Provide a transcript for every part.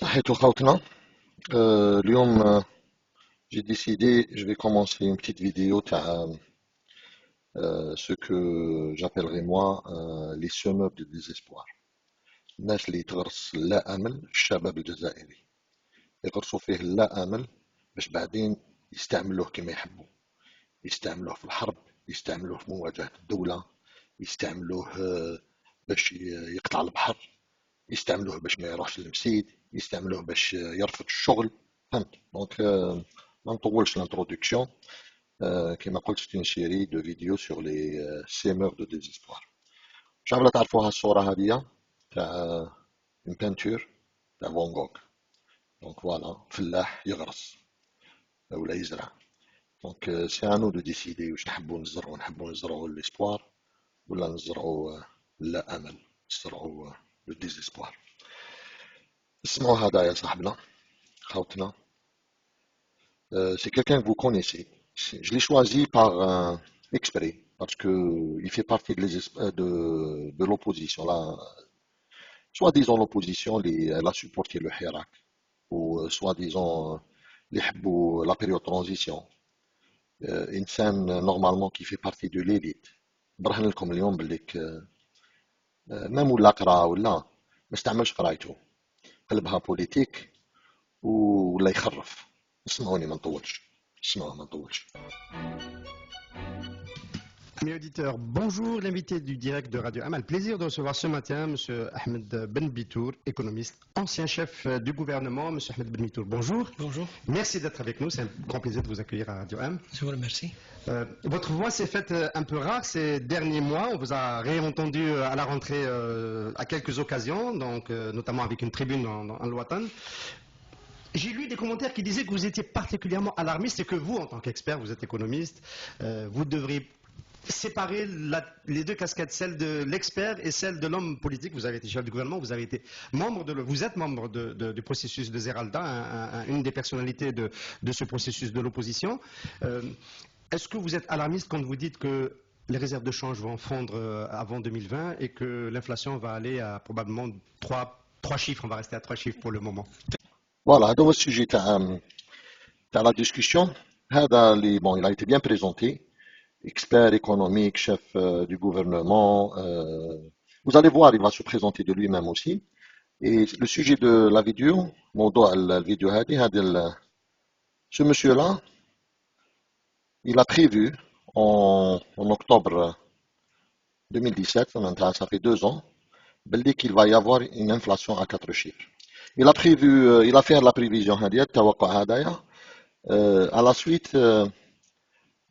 صحيتو خوتنا. اليوم j'ai décidé, je vais commencer une petite vidéo تاع ce que j'appellerai moi les semeurs de désespoir. الناس اللي تغرس اللا امل في الشباب الجزائري، يغرسوا فيه اللا امل باش بعدين يستعملوه كما يحبوا، يستعملوه في الحرب، يستعملوه في مواجهة الدولة، يستعملوه باش يقطع البحر، يستعملوه باش ما يروحش للمسيد، يستعملوه باش يرفض الشغل. فهمت؟ دونك ما نطولش الانترودكسيون. كما قلت سيتي سيري دو فيديو سور لي سيمور دو ديزيسبوار. مش عارف لا تعرفوها الصورة هذه تاع اون بانتور تاع فون غوغ. دونك فوالا فلاح يغرس ولا يزرع. دونك سي انو دو ديسيدي واش نحبوا نزرعوا ليسبوار ولا نزرعوا لا امل، نزرعوا لو ديزيسبوار. اسمعوا هذا يا صاحبنا خوتنا. C'est quelqu'un que vous connaissez. Je l'ai choisi par exprès, parce que il fait partie de l'opposition. Soit disant l'opposition, elle a supporté le Hirak, ou soit disant la période de transition. Une scène normalement qui fait partie de l'élite. برهن لكم اليوم بالليك مام ولا قرا ولا ما استعملش قرايته، قلبها بوليتيك ولا يخرف. اسمعوني ما نطولش، اسمعوا ما نطولش. Mes auditeurs, bonjour, l'invité du direct de Radio Amal. Plaisir de recevoir ce matin M. Ahmed Ben Bitour, économiste, ancien chef du gouvernement. M. Ahmed Ben Bitour, bonjour. Bonjour, Merci d'être avec nous, c'est un grand plaisir de vous accueillir à Radio Am. je vous remercie. Votre voix s'est faite un peu rare ces derniers mois. On vous a réentendu à la rentrée à quelques occasions, donc, notamment avec une tribune en Loatan. J'ai lu des commentaires qui disaient que vous étiez particulièrement alarmiste et que vous, en tant qu'expert, vous êtes économiste, vous devriez séparer les deux casquettes, celle de l'expert et celle de l'homme politique. Vous avez été chef du gouvernement, vous êtes membre du processus de Zeralda, une des personnalités de ce processus de l'opposition. Est-ce que vous êtes alarmiste quand vous dites que les réserves de change vont fondre avant 2020 et que l'inflation va aller à probablement trois chiffres, on va rester à 3 chiffres pour le moment? Voilà, هذا هو السوجي تاع la discussion. هذا اللي il a été bien présenté. Expert économique, chef du gouvernement. Vous allez voir, il va se présenter de lui-même aussi. Et le sujet de la vidéo, la vidéo ce monsieur-là, il a prévu en octobre 2017, ça fait 2 ans, qu'il va y avoir une inflation à 4 chiffres. Il a fait la prévision à la suite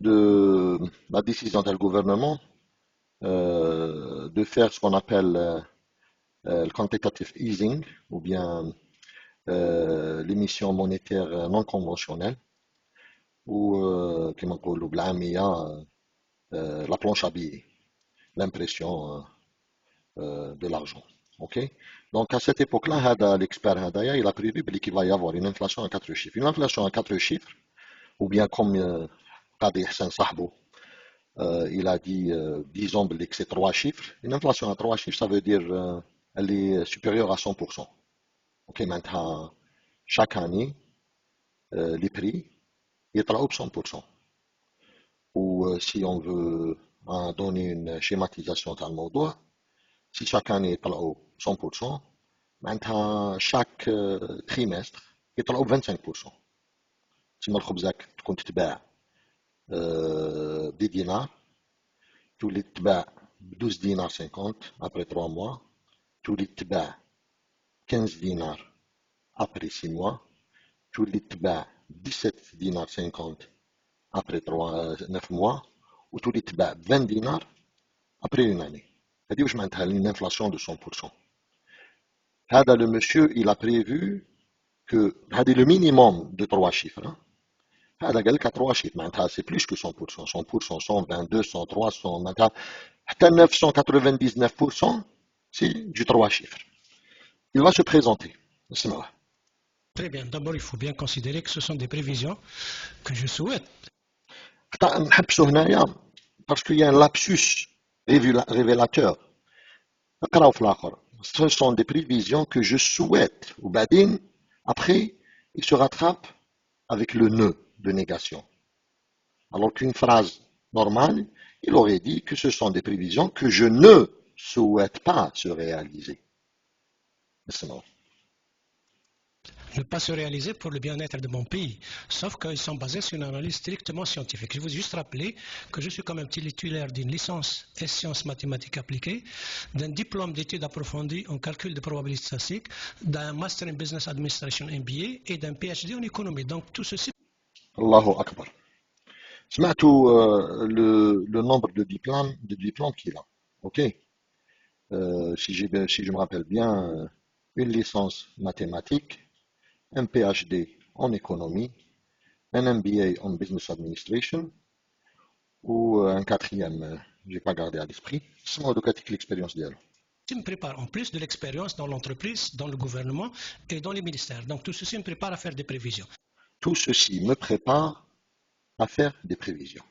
de la décision du gouvernement de faire ce qu'on appelle le quantitative easing, ou bien l'émission monétaire non conventionnelle, ou comme on dit, la planche à billets, l'impression de l'argent. Ok. Donc à cette époque-là, l'expert il a prévu qu'il va y avoir une inflation à 4 chiffres. Une inflation à 4 chiffres, ou bien comme Qadi Hassan Sahbou, il a dit, disons que c'est 3 chiffres. Une inflation à 3 chiffres, ça veut dire elle est supérieure à 100%. Ok, maintenant, chaque année, les prix, ils sont de 100%. Ou si on veut donner une schématisation dans le mot, si chaque année est de 100%, maintenant, chaque trimestre, il est de 25%. Si on compte des dinars, tous les 12 dinars 50 après 3 mois, tous les 15 dinars après 6 mois, tous les 17 dinars 50 après 9 mois, ou tous les 20 dinars après une année. C'est-à-dire que je maintiens une inflation de 100%. Le monsieur, il a prévu que le minimum de 3 chiffres. هذا قال لك 3 chiffres, معناتها c'est plus que 100%, 100%, 120, 200, 300, معناتها حتى 999%, c'est du 3 chiffres. Il va se présenter. اسمعوه. Très bien, d'abord il faut bien considérer que ce sont des prévisions que je souhaite. نحبسوا هنايا parce qu'il y a un lapsus révélateur. اقراو في الآخر. Ce sont des prévisions que je souhaite. وبعدين Après, il se rattrape avec le ne de négation. Alors qu'une phrase normale, il aurait dit que ce sont des prévisions que je ne souhaite pas se réaliser. Sinon, Ne pas se réaliser pour le bien-être de mon pays. Sauf qu'ils sont basés sur une analyse strictement scientifique. Je vous ai juste rappelé que je suis comme un petit titulaire d'une licence et sciences mathématiques appliquées, d'un diplôme d'études approfondies en calcul de probabilité statistique, d'un Master in Business Administration MBA et d'un PhD en économie. Donc tout ceci. Allahu Akbar. سمعتوا le nombre de diplômes qu'il a. Ok. Si je me rappelle bien, une licence mathématique, un PhD en économie, un MBA en Business Administration ou un quatrième, je n'ai pas gardé à l'esprit. C'est moi l'expérience d'elle. Me prépare en plus de l'expérience dans l'entreprise, dans le gouvernement et dans les ministères. Donc tout ceci me prépare à faire des prévisions. Tout ceci me prépare à faire des prévisions.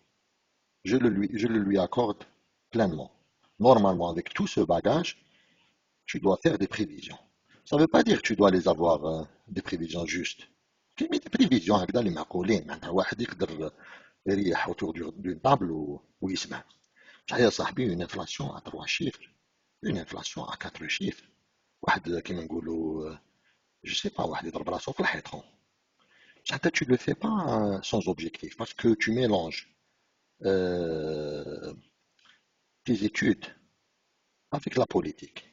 Je le lui accorde pleinement. Normalement, avec tout ce bagage, tu dois faire des prévisions. Ça ne veut pas dire que tu dois les avoir des prévisions justes. كاين des prévisions هكذا اللي معقولين معناتها واحد يقدر يريح autour d'une table ويسمع. صحيح يا صاحبي une inflation à 3 chiffres, une inflation à 4 chiffres. واحد كيما نقولوا je sais pas واحد يضرب راسو في الحيط. Tu ne le fais pas sans objectif parce que tu mélanges euh, tes études avec la politique.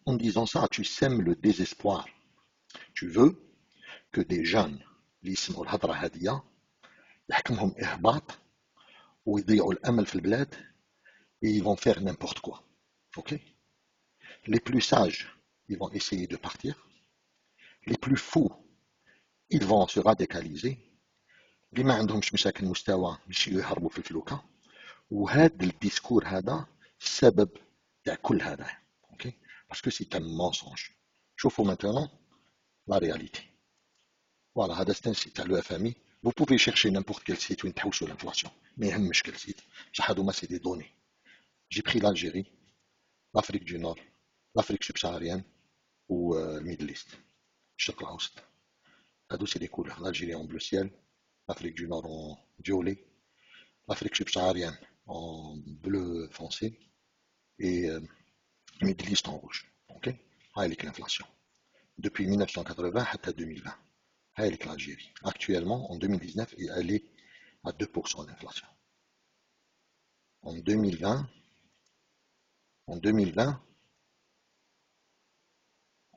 En disant ça, tu sèmes le désespoir. Tu veux que des jeunes اللي يسمعوا الهضرة هادية يحكمهم إهباط ويضيعوا الأمل في البلاد et ils vont faire n'importe quoi. Ok? Les plus sages, ils vont essayer de partir. Les plus fous, ils vont se radicaliser. اللي ما عندهمش مشاكل مستوى يمشيو يهربوا في الفلوكة. وهذا الديسكور هذا السبب تاع كل هذا. اوكي؟ Parce que c'est un mensonge. شوفوا maintenant la réalité. Voilà, هذا c'est un site تاع le FMI. Vous pouvez chercher n'importe quel site وين تحوسوا l'inflation. ما يهمش quel site. بصح هذوما c'est des données. J'ai pris l'Algérie, l'Afrique du Nord, l'Afrique subsaharienne ou le Middle East. الشرق الأوسط. هذو c'est des couleurs. L'Algérie en bleu ciel, l'Afrique du Nord en violet, l'Afrique subsaharienne en bleu foncé et Middle East en rouge. Ok? Avec l'inflation. Depuis 1980 jusqu'à 2020. Avec l'Algérie. Actuellement, en 2019, elle est à 2% d'inflation. En 2020, en 2020,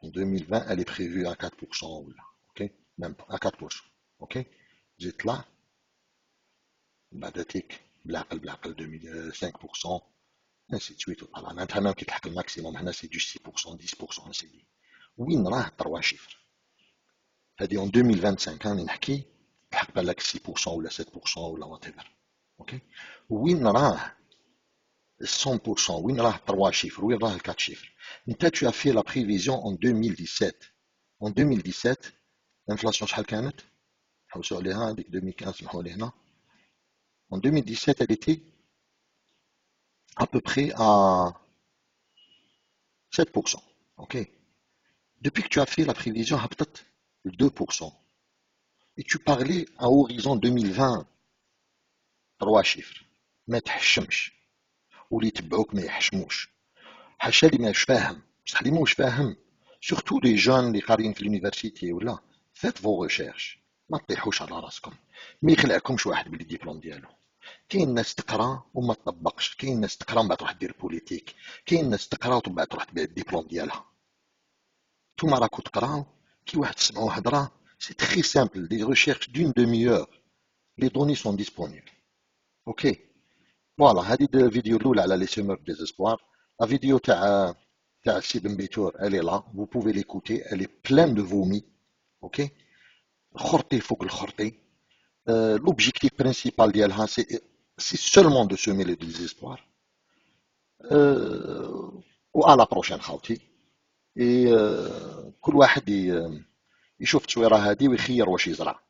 en 2020, elle est prévue à 4%. Ok? Même à 4%. Ok? Vous êtes là. بعدتك بالعقل 5%. ainsi de suite. معناتها même كي تلحق الماكسيموم هنا سي دو 6% 10% نسيدي. وين راه 3 شيفر؟ هذه en 2025 راني نحكي تلحق بالك 6% ولا 7% ولا وات ايفر. اوكي؟ وين راه 100%؟ وين راه 3 شيفر؟ وين راه 4 شيفر؟ انت tu as fait la prévision en 2017. En 2017 l'inflation شحال كانت؟ حوسوا عليها هذيك 2015 سمحوا لي هنا. En 2017 elle était à peu près à 7%. Ok? Depuis que tu as fait la prévision, peut-être 2%. Et tu parlais à horizon 2020, 3 chiffres. ما تحشمش واللي يتبعوك ما يحشموش. حاشا اللي ماش فاهم بصح اللي موش فاهم سورتو لي جون اللي قاريين في اليونيفرسيتي ولا فات فو ريشيرش ما تطيحوش على راسكم ما يخلعكمش واحد بالديبلوم ديالو. كاين ناس تقرا وما تطبقش، كاين ناس تقرا ومن بعد تروح دير بوليتيك، كاين ناس تقرا ومن بعد تروح تبيع الدبلوم ديالها. نتوما راكو تقراو كي واحد تسمعوا هضره سي تري سامبل دي ريشيرش دون دومي اور لي دوني سون ديسپونيبل. اوكي فوالا هذه الفيديو الاولى على لي سيمور ديزيسبوار. لا فيديو تاع السي بن بيتور الي لا vous pouvez l'écouter elle est pleine de vomi. اوكي خرطي فوق الخرطي. l'objectif principal ديالها c'est seulement de semer le désespoir. وعلى la prochaine خاوتي. كل واحد يشوف التصويره هذه ويخير واش يزرع.